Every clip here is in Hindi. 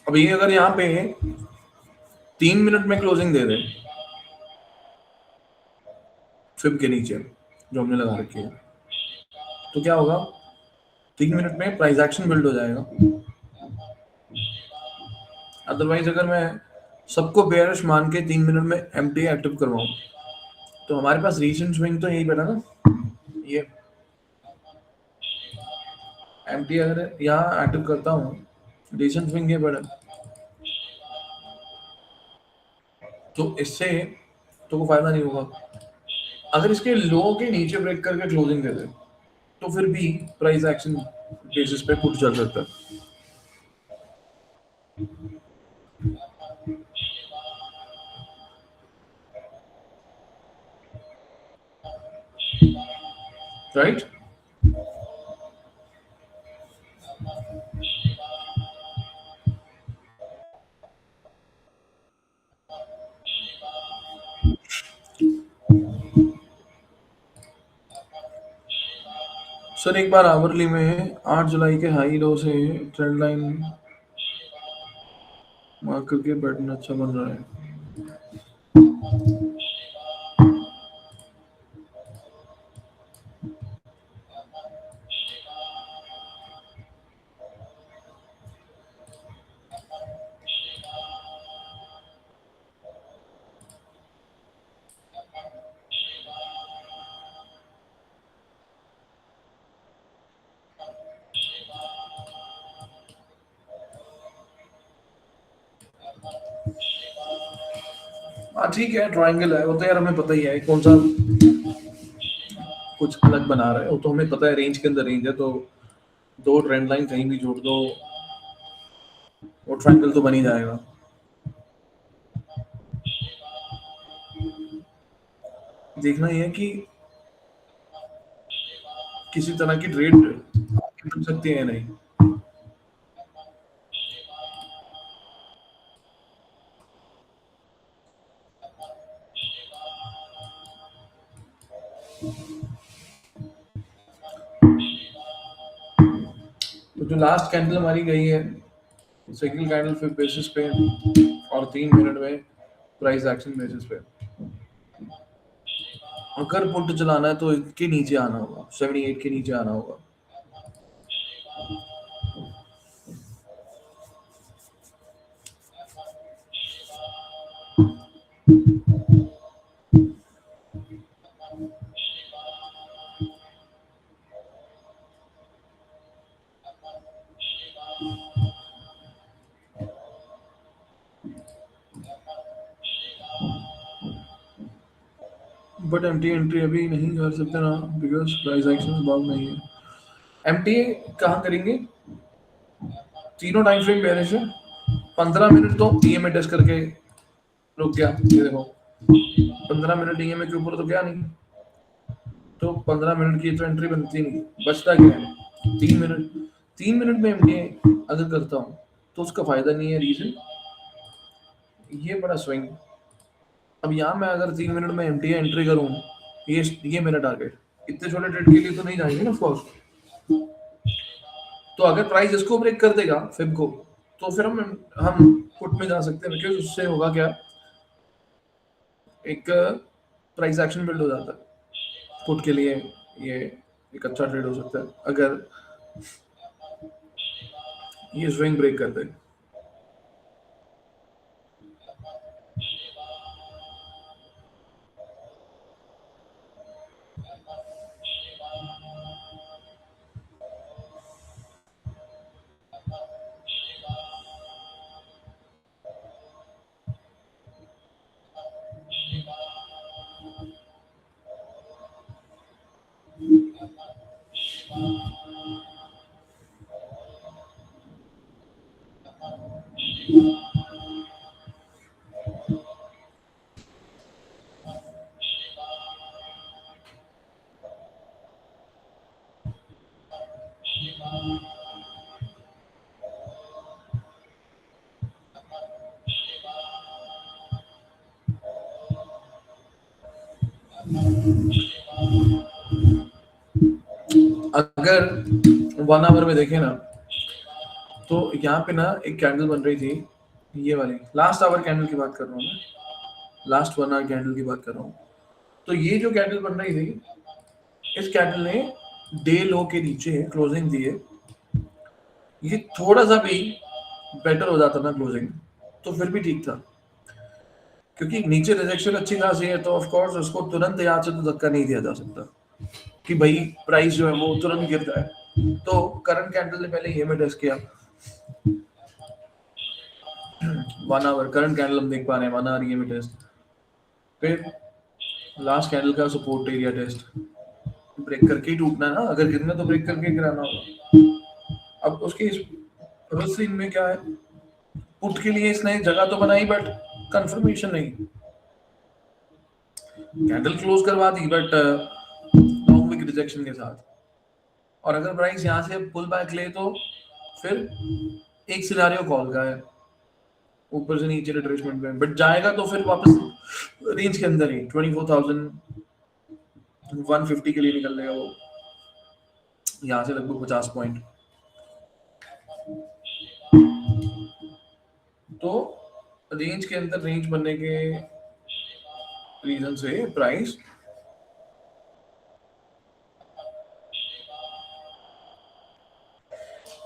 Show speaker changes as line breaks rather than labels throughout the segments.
अब ये अगर यहाँ पे 3 मिनट में क्लोजिंग दे दे फिब के नीचे जो हमने लगा रखी है, तो क्या होगा? 3 मिनट में प्राइस एक्शन बिल्ड हो जाएगा। अदरवाइज अगर मैं सबको बेयरिश मान के 3 मिनट में एमटी एक्टिव करवाऊं, तो हमारे पास रीसेंट स्विंग तो यही बना ना, ये एमटी अगर यहाँ एक्टिव करता हूँ, रीसेंट स्विंग ये बड़ा, तो इससे तो को फायदा नहीं होगा। अगर इसके लो के नीचे ब्रेक करके क्लोजिंग दे दे, तो फिर भी प्राइस एक्शन बेसिस पे पुट चल सकता है, राइट? सर एक बार आवरली में 8 जुलाई के हाई लो से ट्रेंड लाइन मार्क करके पैटर्न अच्छा बन रहा है। हाँ ठीक है, ट्रायंगल है वो तो यार हमें पता ही है कौन सा कुछ अलग बना रहा है, वो तो हमें पता है, रेंज के अंदर रेंज है, तो दो ट्रेंड लाइन कहीं भी जोड़ दो वो ट्रायंगल तो बन ही जाएगा। देखना ये है कि किसी तरह की ट्रेड बन सकती है या नहीं। तो जो लास्ट कैंडल हमारी गई है सिंगल कैंडल फिर बेसिस पे और 3 मिनट में प्राइस एक्शन बेसिस पे, अगर पुट चलाना है तो इसके नीचे आना होगा, 78 के नीचे आना होगा। बट एमटी एंट्री अभी नहीं कर सकते ना, बिकॉज प्राइस एक्शन भाव नहीं है। एमटी कहाँ करेंगे? तीनों टाइम फ्रेम बेरिश है। 15 मिनट तो ईएमए टेस्ट करके रुक गया, ये देखो 15 मिनट ईएमए के ऊपर तो गया नहीं, तो 15 मिनट की तो एंट्री बनती नहीं, बचता क्या है? 3 मिनट। 3 मिनट में एमटी अगर करता हूँ तो उसका फायदा नहीं है, रीजन ये बड़ा स्विंग। अब यहाँ मैं अगर 3 मिनट में एमटी एंट्री करूँ, ये मेरा टारगेट, इतने छोटे ट्रेड के लिए तो नहीं जाएंगे ना ऑफकोर्स। तो अगर प्राइस इसको ब्रेक कर देगा फिब को, तो फिर हम पुट में जा सकते हैं, क्योंकि उससे होगा क्या, एक प्राइस एक्शन बिल्ड हो जाता है पुट के लिए। ये एक अच्छा ट्रेड हो सकता है अगर ये स्विंग ब्रेक कर दे। अगर 1 आवर में देखें ना, तो यहाँ पे ना एक कैंडल बन रही थी, ये वाली लास्ट आवर कैंडल की बात कर रहा हूँ मैं, लास्ट 1 आवर कैंडल की बात कर रहा हूँ। तो ये जो कैंडल बन रही थी, इस कैंडल ने डे लो के नीचे क्लोजिंग दी है। ये थोड़ा सा भी बेटर हो जाता ना क्लोजिंग, तो फिर भी ठीक था, क्योंकि नीचे रिजेक्शन अच्छी खासी है, तो ऑफ कोर्स उसको तुरंत यहाँ से तो धक्का नहीं दिया जा सकता कि भाई प्राइस जो है वो तुरंत गिरता है। तो करंट कैंडल ने पहले ये में टेस्ट किया, 1 आवर करंट कैंडल हम देख पा रहे हैं, 1 आवर ये में टेस्ट, फिर लास्ट कैंडल का सपोर्ट एरिया टेस्ट, ब्रेक करके ही टूटना है ना, अगर गिरना तो ब्रेक करके गिराना होगा। अब उसके इस सीन में क्या है, पुट के लिए इसने जगह तो बनाई बट कंफर्मेशन नहीं, कैंडल क्लोज करवा दी बट लॉन्ग विक रिजेक्शन के साथ। और अगर प्राइस यहाँ से पुल बैक ले तो फिर एक सिनेरियो कॉल का है, ऊपर से नीचे रिट्रेसमेंट में, बट जाएगा तो फिर वापस रेंज के अंदर ही 24,150 के लिए निकल लेगा वो, यहाँ से लगभग 50 पॉइंट। तो रेंज के अंदर रेंज बनने के रीजन से प्राइस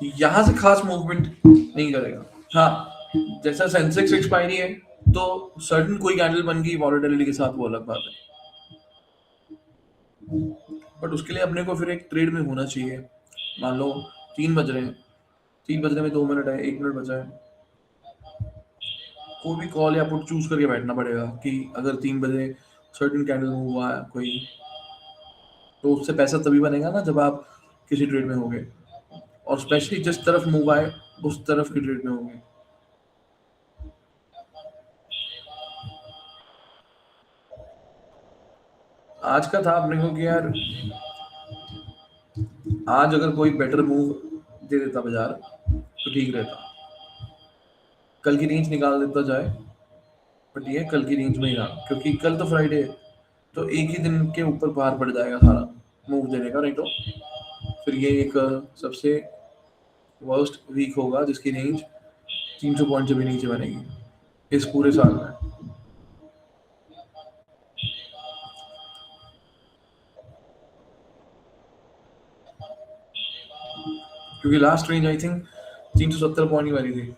यहां से खास मूवमेंट नहीं करेगा। हाँ, जैसा सेंसेक्स एक्सपायरी है तो सर्टन कोई कैंडल बन गई वॉलेटिलिटी के साथ, वो अलग बात है, बट उसके लिए अपने को फिर एक ट्रेड में होना चाहिए। मान लो 3 बज रहे हैं, 3 बजने में 2 मिनट है, 1 मिनट बचा है, कोई भी कॉल या पुट चूज करके बैठना पड़ेगा कि अगर 3 बजे सर्टन कैंडल मूव हुआ है कोई, तो उससे पैसा तभी बनेगा ना जब आप किसी ट्रेड में होंगे, और स्पेशली जिस तरफ मूव आए उस तरफ की ट्रेड में होंगे। आज का था अपने को कि यार आज अगर कोई बेटर मूव दे देता बाजार तो ठीक रहता, कल की रेंज निकाल देता जाए, बट ये कल की रेंज में ही रहा, क्योंकि कल तो फ्राइडे है, तो एक ही दिन के ऊपर बाहर पड़ जाएगा सारा मूव देने का, नहीं तो फिर ये एक सबसे वर्स्ट वीक होगा जिसकी रेंज 300 पॉइंट से भी नीचे बनेगी इस पूरे साल में। क्योंकि last range I think 370 point ही वाली थी।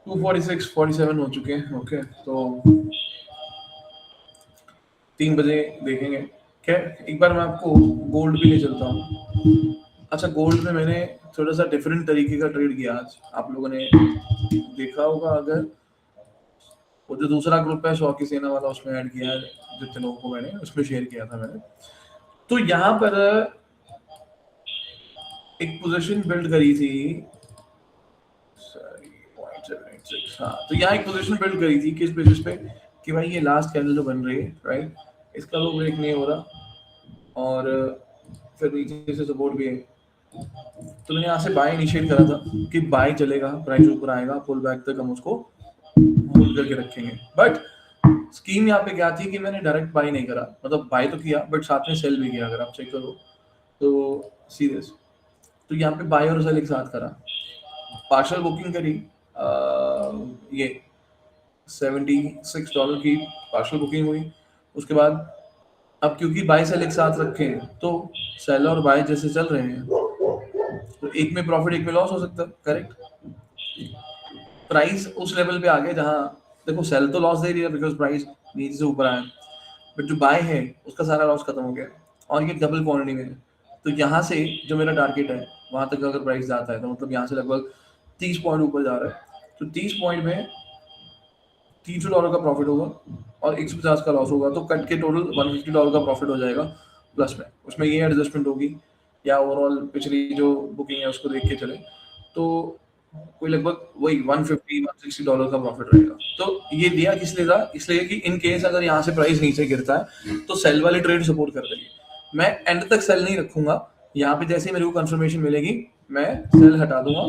टू 46 47 हो चुके हैं। ओके, तो 3 बजे देखेंगे। खैर एक बार मैं आपको गोल्ड भी ले चलता हूँ। अच्छा, गोल्ड में मैंने थोड़ा सा डिफरेंट तरीके का ट्रेड किया आज, आप लोगों ने देखा होगा अगर, वो जो दूसरा ग्रुप है 100 की सेना वाला, उसमें ऐड किया है जितने लोगों को मैंने उसमें शेयर किया था मैंने। तो यहाँ पर एक पोजीशन बिल्ड करी थी, हाँ, तो यहाँ एक पोजीशन बिल्ड करी थी किस बेसिस पे कि भाई ये लास्ट कैंडल जो बन रही है राइट, इसका तो ब्रेक नहीं हो रहा और फिर नीचे से सपोर्ट भी है, तो मैंने यहाँ से बाय इनिशिएट करा था कि बाय चलेगा, प्राइस ऊपर आएगा, पुल बैक तक हम उसको होल्ड करके रखेंगे। बट स्कीम यहाँ पे क्या थी कि मैंने डायरेक्ट बाय नहीं करा, मतलब बाय तो किया बट साथ में सेल भी किया, अगर आप चेक करो तो सीरियस। तो यहाँ पे बाय और सेल एक साथ करा, पार्शियल बुकिंग करी, ये $76 की पार्शियल बुकिंग हुई। उसके बाद अब क्योंकि बाय सेल एक साथ रखे हैं तो सेल और बाय जैसे चल रहे हैं तो एक में प्रॉफिट एक में लॉस हो सकता है, करेक्ट। प्राइस उस लेवल पे आ गए जहां देखो सेल तो लॉस दे रही है बिकॉज प्राइस नीचे से ऊपर आया, बट जो बाय है उसका सारा लॉस खत्म हो गया और ये डबल क्वांटिटी में है। तो यहाँ से जो मेरा टारगेट है वहां तक अगर प्राइस जाता है तो मतलब यहाँ से लगभग 30 पॉइंट ऊपर जा रहा है, तो 30 पॉइंट में $300 का प्रॉफिट होगा और 150 का लॉस होगा, तो कट के टोटल $150 का प्रॉफिट हो जाएगा प्लस में। उसमें ये एडजस्टमेंट होगी या ओवरऑल पिछली जो बुकिंग है उसको देख के चले तो कोई लगभग वही $150-160 का प्रॉफिट रहेगा। तो ये दिया किस लिए था, इसलिए कि इन केस अगर यहाँ से प्राइस नीचे गिरता है तो सेल वाली ट्रेड सपोर्ट कर देगी, मैं एंड तक सेल नहीं रखूंगा। यहाँ पे जैसे ही मेरे को कंफर्मेशन मिलेगी मैं सेल हटा दूंगा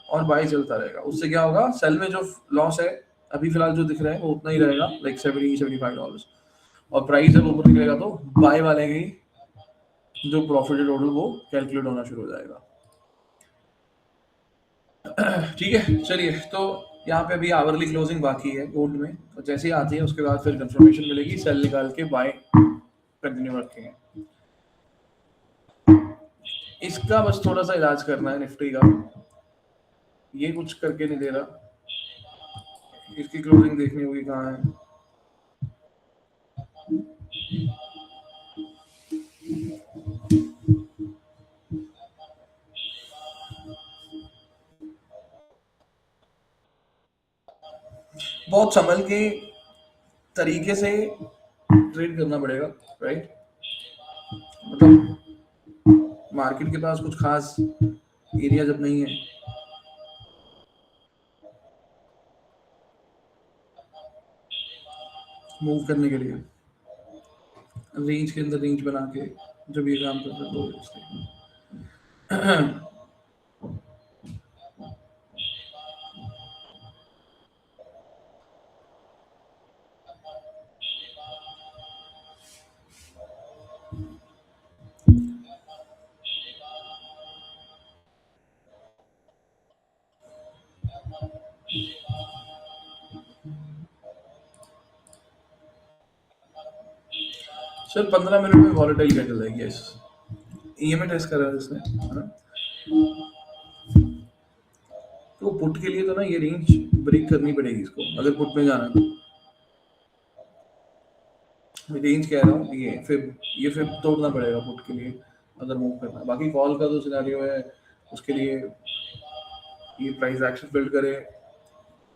और बाय चलता रहेगा। उससे क्या होगा, सेल में जो लॉस है अभी फिलहाल जो दिख रहा है वो उतना ही रहेगा, लाइक 70-75 डॉलर्स। और प्राइस जब ऊपर निकलेगा तो बाय वाले की जो प्रॉफिट टोटल वो कैलकुलेट होना शुरू हो जाएगा। ठीक है, चलिए तो यहाँ पे अभी आवरली क्लोजिंग बाकी है गोल्ड में, तो जैसे ही आती है उसके बाद फिर कंफर्मेशन मिलेगी, सेल निकाल के बाय कंटिन्यू रखेंगे। इसका बस थोड़ा सा इलाज करना है निफ्टी का, ये कुछ करके नहीं दे रहा। इसकी क्लोजिंग देखनी होगी कहाँ है। बहुत संभल के तरीके से ट्रेड करना पड़ेगा, राइट। मतलब मार्केट के पास कुछ खास एरिया जब नहीं है मूव करने के लिए, रेंज के अंदर रेंज बना के जब ये काम करते हैं तो इसलिए। सर 15 मिनट में वॉलेटाइल कैंडल है, यस। ईएमए टेस्ट करा है इसने, है ना। तो पुट के लिए तो ना ये रेंज ब्रेक करनी पड़ेगी इसको, अगर पुट में जाना है तो। मैं रेंज कह रहा हूँ, ये फिर तोड़ना पड़ेगा पुट के लिए अगर मूव करना है। बाकी कॉल का जो सिनेरियो है उसके लिए ये प्राइस एक्शन बिल्ड करे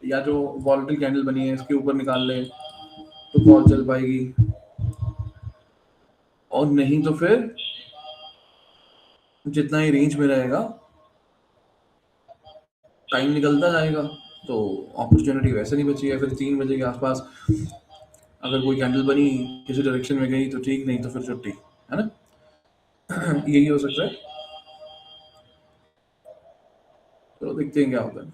या जो वॉलेटाइल कैंडल बनी है इसके ऊपर निकाल ले तो कॉल चल पाएगी, और नहीं तो फिर जितना ही रेंज में रहेगा टाइम निकलता जाएगा तो अपॉर्चुनिटी वैसे नहीं बची है। फिर 3 बजे के आसपास अगर कोई कैंडल बनी किसी डायरेक्शन में गई तो ठीक, नहीं तो फिर छुट्टी, है ना। यही हो सकता है। चलो देखते हैं क्या होता है।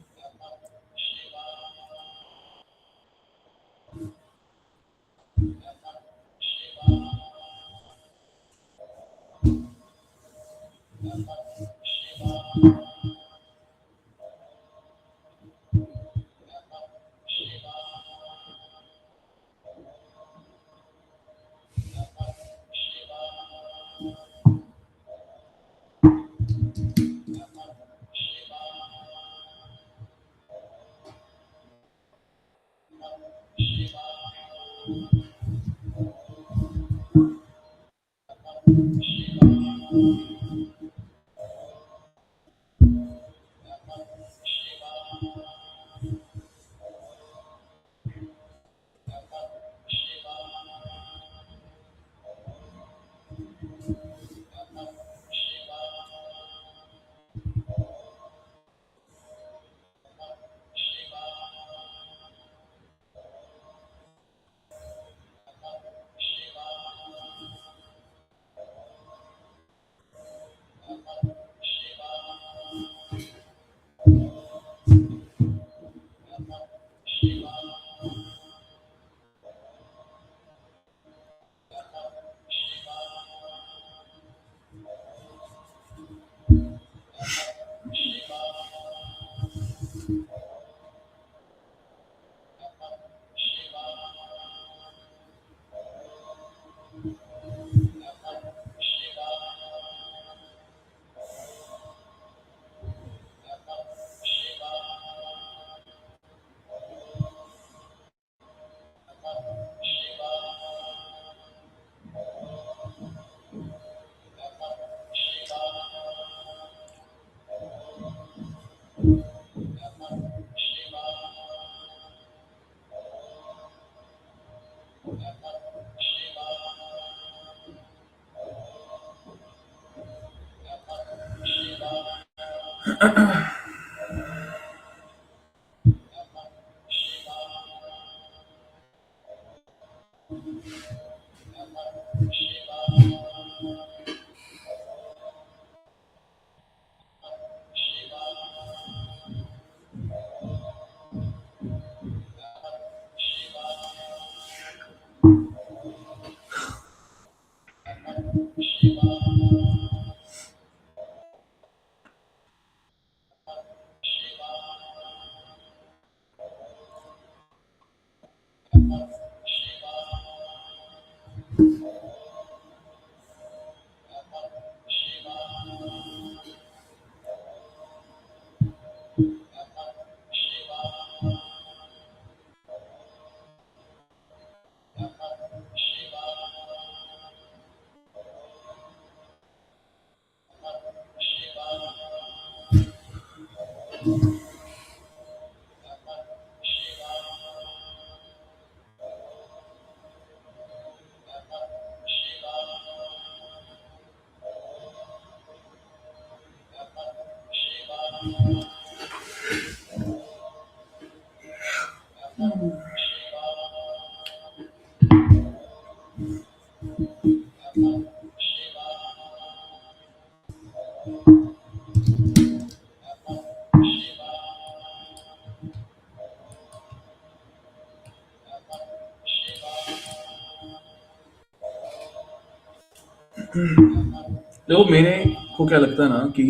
देखो मेरे को क्या लगता है ना कि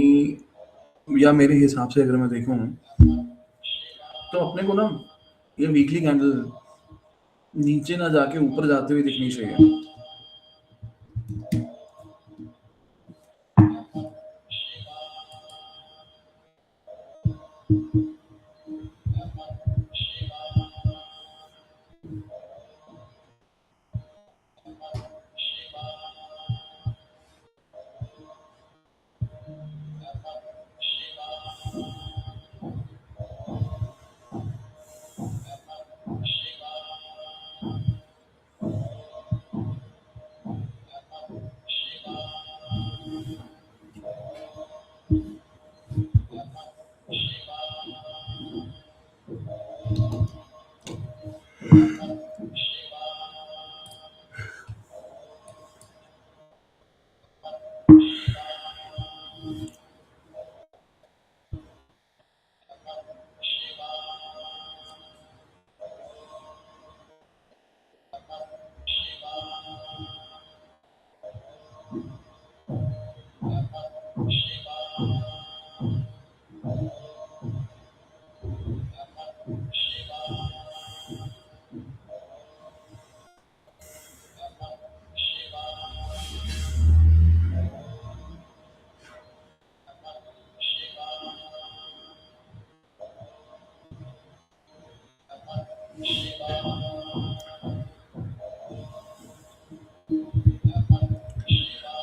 या मेरे हिसाब से अगर मैं देखूं तो अपने को ना ये वीकली कैंडल नीचे ना जाके ऊपर जाते हुए दिखनी चाहिए।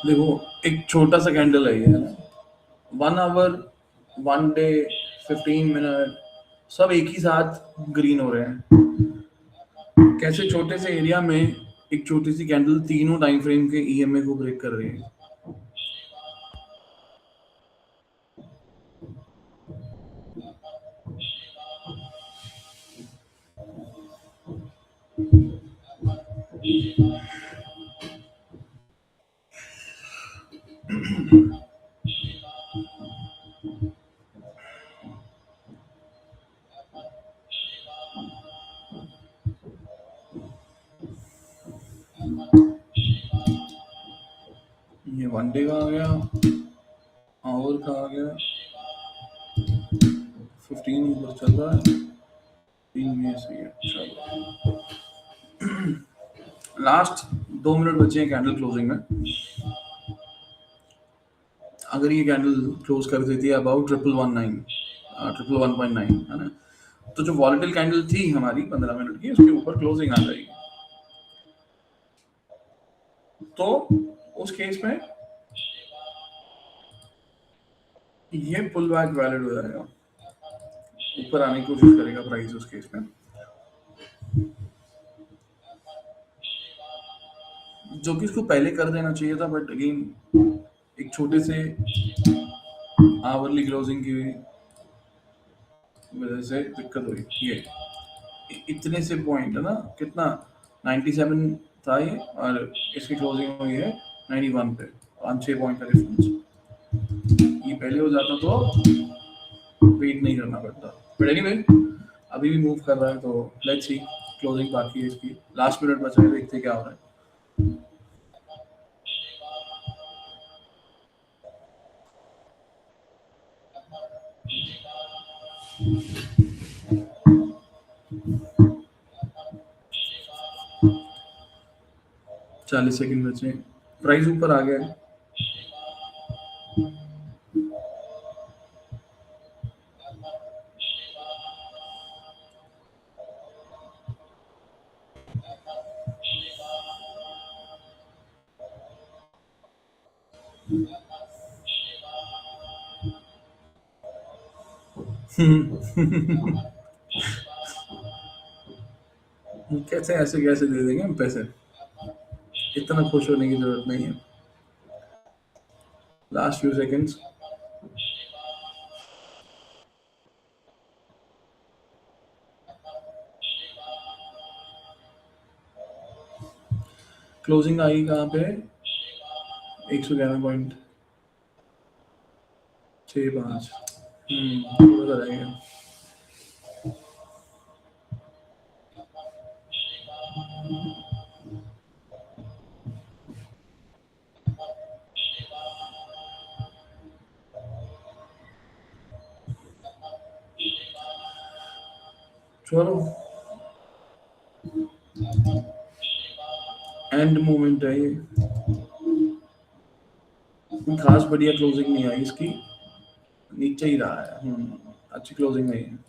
देखो एक छोटा सा कैंडल है ये, है ना? 1 आवर, 1 डे, 15 मिनट सब एक ही साथ ग्रीन हो रहे हैं। कैसे छोटे से एरिया में एक छोटी सी कैंडल तीनों टाइम फ्रेम के ईएमए को ब्रेक कर रही है। ये 1 डे का आ गया, आवर का आ गया, 15 ऊपर चल रहा है, 3 में सही है। चलो लास्ट 2 मिनट बचे हैं कैंडल क्लोजिंग में। अगर ये कैंडल क्लोज कर देती है अबाउट 111.9 है ना, तो जो वॉलेटिल कैंडल थी हमारी 15 मिनट की उसके ऊपर क्लोजिंग आ जाएगी। तो उस केस में ये पुल बैक वैलिड हो जाएगा, ऊपर आने की कोशिश करेगा प्राइस उस केस में। जो कि इसको पहले कर देना चाहिए था, बट अगेन एक छोटे से आवरली क्लोजिंग की वजह से दिक्कत हुई। ये इतने से पॉइंट है ना, कितना 97 था ये, और इसकी क्लोजिंग हुई है 91 पे, 5-6 पॉइंट का डिफरेंस। ये पहले हो जाता तो वेट नहीं करना पड़ता, बट एनीवे अभी भी मूव कर रहा है, तो लेट्स सी। क्लोजिंग बाकी है इसकी, लास्ट मिनट बचा है, देखते क्या हो रहा है। 40 सेकंड बचे, प्राइस ऊपर आ गया है। कैसे ऐसे कैसे दे देंगे हम पैसे, इतना खुश होने की जरूरत नहीं है। Last few seconds. क्लोजिंग आई कहाँ पे? 111.65। थोड़ा सा रह गया। चलो एंड मोमेंट है ये, कोई खास बढ़िया क्लोजिंग नहीं आई इसकी, नीचे ही रहा है। अच्छी क्लोजिंग आई है।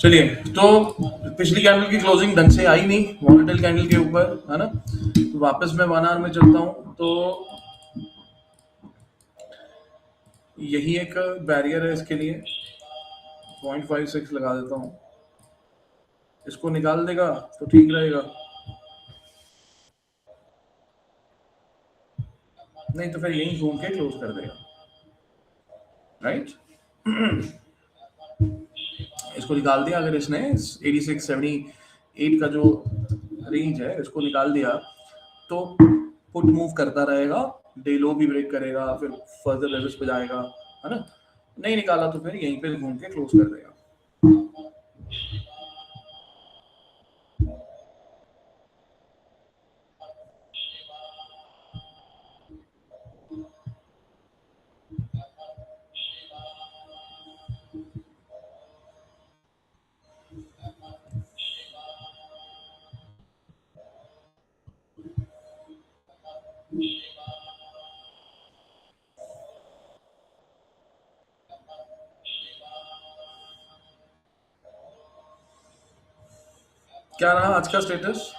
चलिए, तो पिछली कैंडल की क्लोजिंग ढंग से आई नहीं वॉलेटाइल कैंडल के ऊपर, है ना। तो वापस मैं 1 आवर में चलता हूँ, तो यही एक बैरियर है इसके लिए। 0.56 लगा देता हूँ, इसको निकाल देगा तो ठीक रहेगा, नहीं तो फिर यही घूम के क्लोज कर देगा, राइट। इसको निकाल दिया अगर इसने 86-78 का जो रेंज है इसको निकाल दिया, तो पुट मूव करता रहेगा, डे लो भी ब्रेक करेगा, फिर फर्दर लेवल्स पे जाएगा, है ना। नहीं निकाला तो फिर यहीं पे घूम के क्लोज कर देगा। क्या रहा आज का स्टेटस?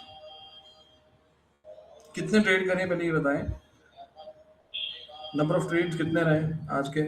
कितने ट्रेड करें पहले ये बताएं, नंबर ऑफ ट्रेड्स कितने रहे आज के?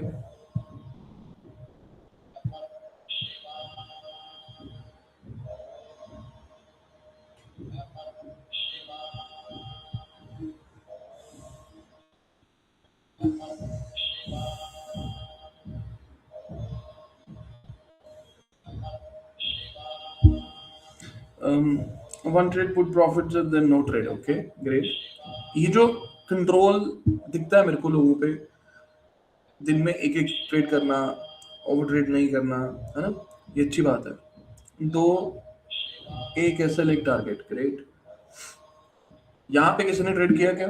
One trade put profit then no trade, okay great. ये जो कंट्रोल दिखता है मेरे को लोगों पे, दिन में एक एक ट्रेड करना, ओवर ट्रेड नहीं करना, है ना, ये अच्छी बात है। दो एक एसएल एक टारगेट, ग्रेट। यहाँ पे किसी ने ट्रेड किया क्या?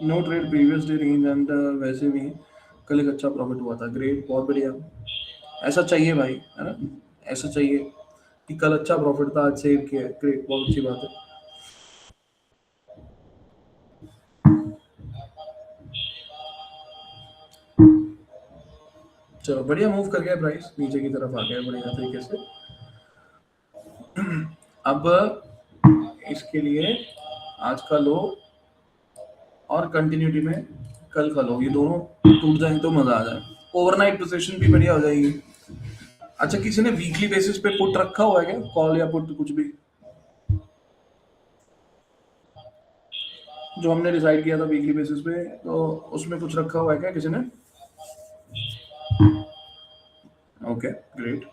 No trade previous day range and वैसे भी कल एक अच्छा प्रॉफिट हुआ था, ग्रेट, बहुत बढ़िया। ऐसा चाहिए भाई, है ना, ऐसा चाहिए कि कल अच्छा प्रॉफिट था, आज सेव किया है, ग्रेट, बहुत अच्छी बात है। चलो बढ़िया मूव कर गया, प्राइस नीचे की तरफ आ गया बढ़िया तरीके से। अब इसके लिए आज का लो और कंटिन्यूटी में कल का लो, ये दोनों टूट जाए तो मजा आ जाए, ओवरनाइट पोजीशन भी बढ़िया हो जाएगी। अच्छा, किसी ने वीकली बेसिस पे पुट रखा हुआ है क्या, कॉल या पुट कुछ भी, जो हमने डिसाइड किया था वीकली बेसिस पे, तो उसमें कुछ रखा हुआ है क्या किसी ने? Okay great.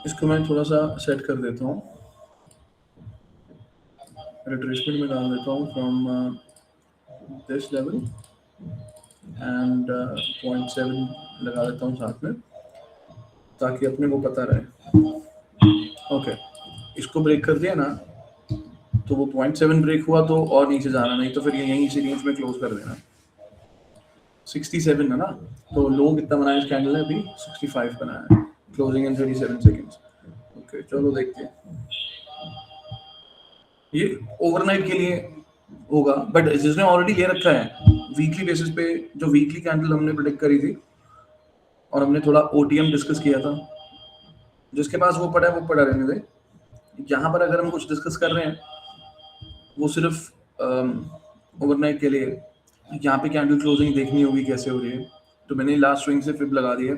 इसको मैं थोड़ा सा सेट कर देता हूँ, रिट्रेसमेंट में डाल देता हूँ फ्रॉम दिस लेवल, एंड 0.7 लगा देता हूँ साथ में, ताकि अपने को पता रहे। ओके, इसको ब्रेक कर दिया ना, तो वो 0.7 ब्रेक हुआ तो और नीचे जाना, नहीं तो फिर ये यहीं से रेंज में क्लोज कर देना। 67 है ना, तो लो कितना बनाया इस कैंडल ने अभी? 65 बनाया है, क्लोजिंग इन 37 सेकेंड्स। ओके चलो देखते हैं, ये ओवरनाइट के लिए होगा, बट जिसने ऑलरेडी ले रखा है वीकली बेसिस पे, जो वीकली कैंडल हमने प्रेडिक्ट करी थी और हमने थोड़ा ओटीएम डिस्कस किया था, जिसके पास वो पड़ा है वो पड़ा रहने दे। यहाँ पर अगर हम कुछ डिस्कस कर रहे हैं वो सिर्फ ओवरनाइट के लिए, यहाँ पे कैंडल क्लोजिंग देखनी होगी कैसे हो रही है। तो मैंने लास्ट स्विंग से फिब लगा दिया,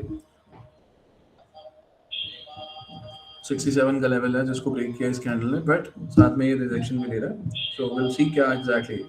67 का लेवल है जिसको ब्रेक किया इस कैंडल ने, बट साथ में ये रिजेक्शन भी ले रहा है। सो विल सी क्या एग्जैक्टली।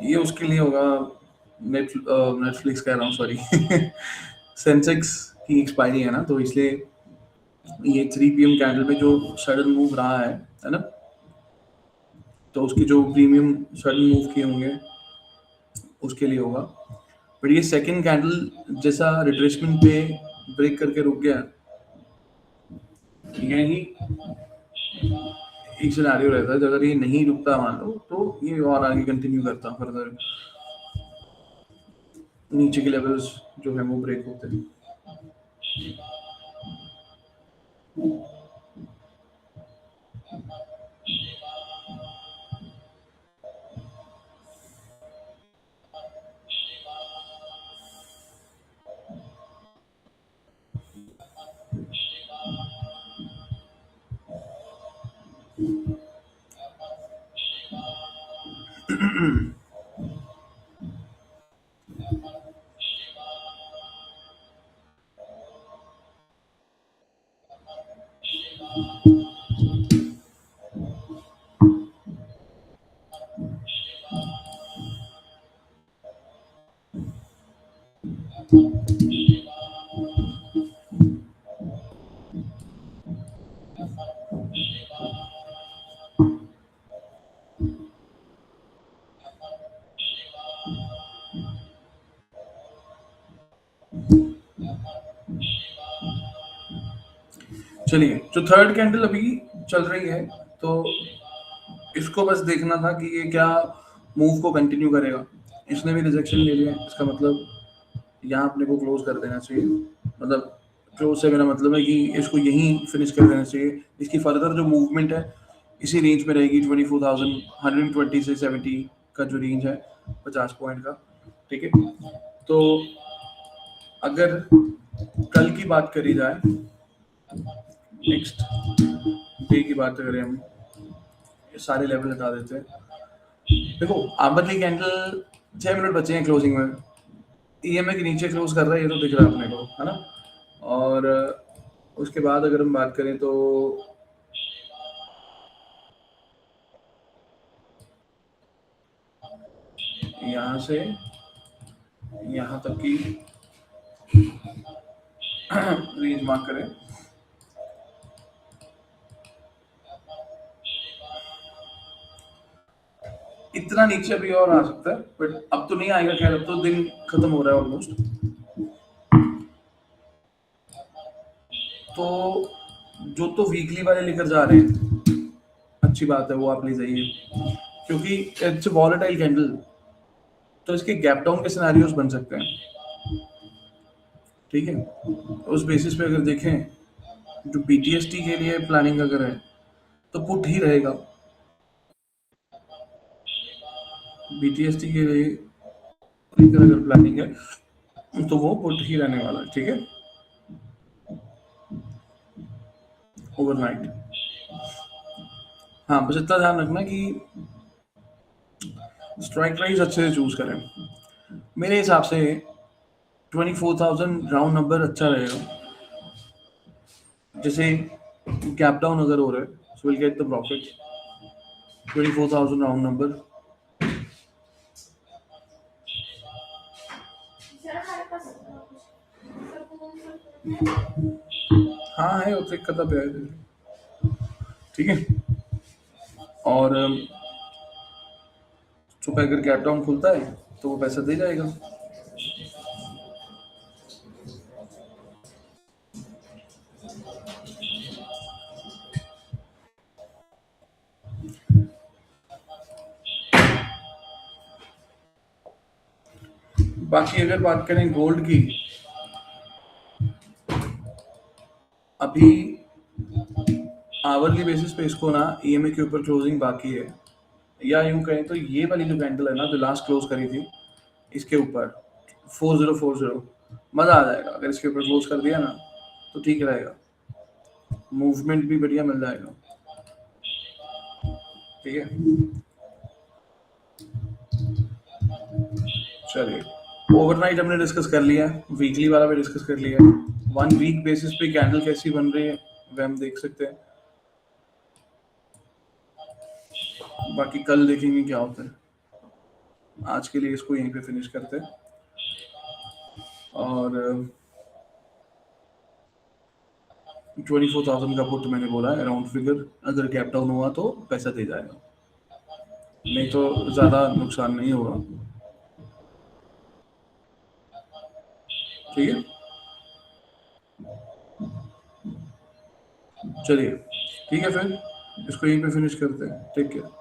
ये उसके लिए होगा, नेटफ्लिक्स कह रहा हूँ, सॉरी सेंसेक्स की एक्सपायरी है ना, तो इसलिए ये 3 PM कैंडल में जो सडन मूव रहा है ना, तो उसके जो प्रीमियम सडन मूव किए होंगे उसके लिए होगा। बट ये सेकंड कैंडल जैसा रिट्रेसमेंट पे ब्रेक करके रुक गया, यही एक सिनेरियो रहता है। अगर ये नहीं रुकता मान लो, तो ये और आगे कंटिन्यू करता फर्दर, नीचे के लेवल्स जो है वो ब्रेक होते हैं। चलिए, जो थर्ड कैंडल अभी चल रही है, तो इसको बस देखना था कि ये क्या मूव को कंटिन्यू करेगा। इसने भी रिजेक्शन ले लिया, इसका मतलब यहाँ अपने को क्लोज कर देना चाहिए। मतलब क्लोज से मेरा मतलब है कि इसको यहीं फिनिश कर देना चाहिए। इसकी फर्दर जो मूवमेंट है इसी रेंज में रहेगी, 24,120 से 70 का जो रेंज है 50 पॉइंट का। ठीक है, तो अगर कल की बात करी जाए, नेक्स्ट डे की बात करें हम, ये सारे लेवल हटा देते हैं। देखो आवरली कैंडल 6 मिनट बचे हैं क्लोजिंग में, ईएमए के नीचे क्लोज कर रहा है, ये तो दिख रहा है अपने को, है ना। और उसके बाद अगर हम बात करें तो यहाँ से यहाँ तक की रेंज मार्क करें, इतना नीचे अभी और आ सकता है, बट अब तो नहीं आएगा। खैर अब तो दिन खत्म हो रहा है ऑलमोस्ट, तो जो तो वीकली वाले लेकर जा रहे हैं अच्छी बात है, वो आप ले जाइए, क्योंकि इट्स वॉलेटाइल कैंडल, तो इसके गैप डाउन के सिनेरियोस बन सकते हैं। ठीक है, उस बेसिस पे अगर देखें, जो बीटीएसटी के लिए प्लानिंग अगर है तो पुट ही रहेगा। बीटीएसटी के लिए अगर प्लानिंग है तो वो पुट ही रहने वाला है। ठीक है, ओवरनाइट। हाँ बस इतना ध्यान रखना कि स्ट्राइक प्राइस अच्छे से चूज करें। मेरे हिसाब से 24,000 राउंड नंबर अच्छा रहेगा। जैसे गैप डाउन अगर हो रहा है so will get the profit 24,000 round number. हाँ है उसे कदा पे आए थे। ठीक है। और सुबह अगर गैप डाउन खुलता है तो वो पैसा दे जाएगा। बाकी अगर बात करें गोल्ड की, अभी आवरली बेसिस पे इसको ना ईएमए के ऊपर क्लोजिंग बाकी है, या यूं कहें तो ये वाली जो कैंडल है ना जो लास्ट क्लोज करी थी इसके ऊपर 4040, मजा आ जाएगा अगर इसके ऊपर क्लोज कर दिया ना तो ठीक रहेगा, मूवमेंट भी बढ़िया मिल जाएगा। ठीक है, चलिए ओवरनाइट हमने डिस्कस कर लिया, वीकली वाला भी डिस्कस कर लिया, 1 वीक बेसिस पे कैंडल कैसी बन रही है वह हम देख सकते हैं। बाकी कल देखेंगे क्या होता है। आज के लिए इसको यहीं पे फिनिश करते हैं और 24,000 का पुट मैंने बोला है अराउंड फिगर, अगर गैप डाउन हुआ तो पैसा दे जाएगा, नहीं तो ज़्यादा नुकसान नहीं होगा। ठीक है, चलिए ठीक है फिर इसको यहीं पे फिनिश करते हैं। Take care.